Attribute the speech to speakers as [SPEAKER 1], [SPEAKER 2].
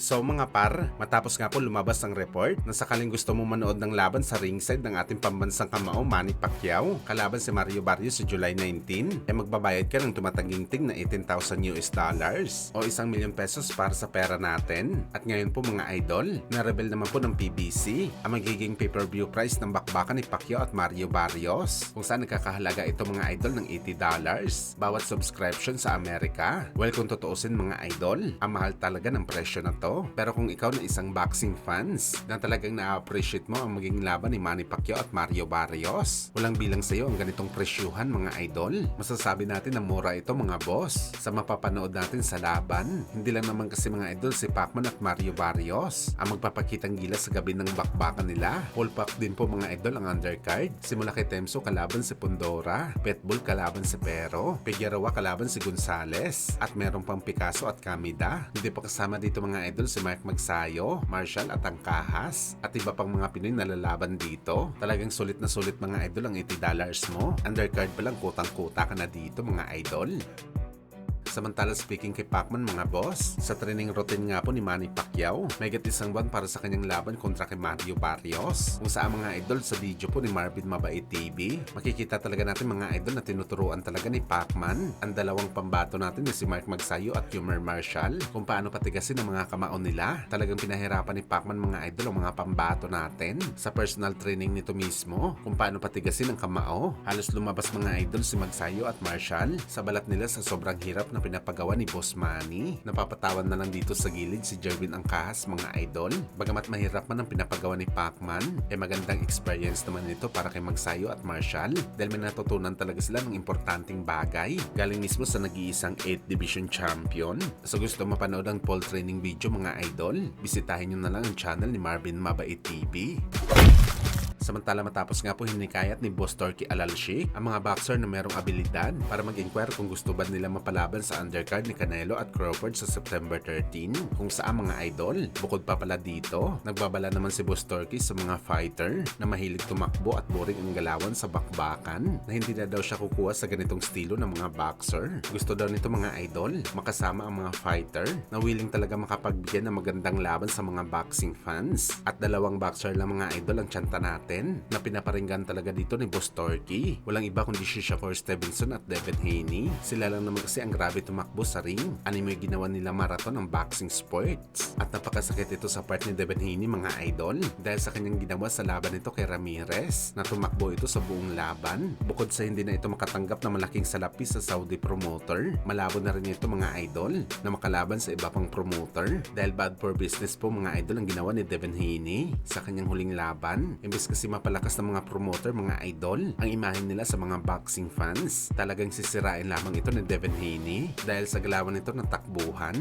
[SPEAKER 1] So mga par, matapos nga po lumabas ang report na sakaling gusto mo manood ng laban sa ringside ng ating pambansang kamao Manny Pacquiao kalaban si Mario Barrios sa July 19, ay magbabayad ka ng tumataginting na $18,000 o 1,000,000 pesos para sa pera natin. At ngayon po mga idol, na-reveal naman po ng PBC ang magiging pay-per-view price ng bakbakan ni Pacquiao at Mario Barrios, kung saan nagkakahalaga ito mga idol ng $80 bawat subscription sa Amerika. Well, kung tutuusin mga idol, ang mahal talaga ng presyo na to. Pero kung ikaw na isang boxing fans na talagang na-appreciate mo ang maging laban ni Manny Pacquiao at Mario Barrios, walang bilang sa iyo ang ganitong presyuhan mga idol. Masasabi natin na mura ito mga boss sa mapapanood natin sa laban. Hindi lang naman kasi mga idol si Pacman at Mario Barrios ang magpapakitang gilas sa gabi ng bakbakan nila. Full pack din po mga idol ang undercard. Simula kay Temso kalaban si Pondora, Pitbull kalaban si Pero, Figueroa kalaban si Gonzales, at meron pang Picasso at Kamida. Hindi pa kasama dito mga idol si Mark Magsayo, Marshall at Angkahas, at iba pang mga Pinoy na lalaban dito. Talagang sulit na sulit mga idol ang $80 mo. Undercard pa lang kutang-kuta ka na dito mga idol. Samantala speaking kay Pacman mga boss, sa training routine nga po ni Manny Pacquiao, may isang buwan para sa kanyang laban kontra kay Mario Barrios. Kung saan mga idol sa video po ni Marvin Mabait TV, makikita talaga natin mga idol na tinuturuan talaga ni Pacman ang dalawang pambato natin na si Mark Magsayo at Yumer Marshall kung paano patigasin ang mga kamao nila. Talagang pinahirapan ni Pacman mga idol ang mga pambato natin sa personal training nito mismo kung paano patigasin ang kamao. Halos lumabas mga idol si Magsayo at Marshall sa balat nila sa sobrang hirap na pinapagawa ni Boss Manny. Napapatawan na lang dito sa gilid si Jerwin Angkahas mga idol. Bagamat mahirap man ang pinapagawa ni Pacman, magandang experience naman nito para kay Magsayo at Marshall dahil may natutunan talaga sila ng importanteng bagay galing mismo sa nag-iisang 8th Division Champion. So gusto mapanood ang full training video mga idol, bisitahin nyo na lang ang channel ni Marvin Mabait TV. Samantala matapos nga po hinikayat ni Boss Turkey Alalshik ang mga boxer na merong abilidad para mag-inquire kung gusto ba nila mapalaban sa undercard ni Canelo at Crawford sa September 13, kung saan mga idol, bukod pa pala dito, nagbabala naman si Boss Turkey sa mga fighter na mahilig tumakbo at boring ang galawan sa bakbakan na hindi na daw siya kukuha sa ganitong estilo ng mga boxer. Gusto daw nito mga idol, makasama ang mga fighter na willing talaga makapagbigyan ng magandang laban sa mga boxing fans, at dalawang boxer lang mga idol ang tiyanta natin na pinaparinggan talaga dito ni Boss Turkey. Walang iba kundi si Shakur Stevenson at Devin Haney. Sila lang naman kasi ang grabe tumakbo sa ring. Anime ginawa nila marathon ng boxing sports. At napakasakit ito sa part ni Devin Haney mga idol dahil sa kanyang ginawa sa laban nito kay Ramirez na tumakbo ito sa buong laban. Bukod sa hindi na ito makatanggap ng malaking salapi sa Saudi promoter, malabo na rin ito mga idol na makalaban sa iba pang promoter dahil bad for business po mga idol ang ginawa ni Devin Haney sa kanyang huling laban. Imbes kasi mapalakas ng mga promoter mga idol ang imahen nila sa mga boxing fans, talagang sisirain lamang ito ni Devin Haney dahil sa galawan nito ng takbuhan.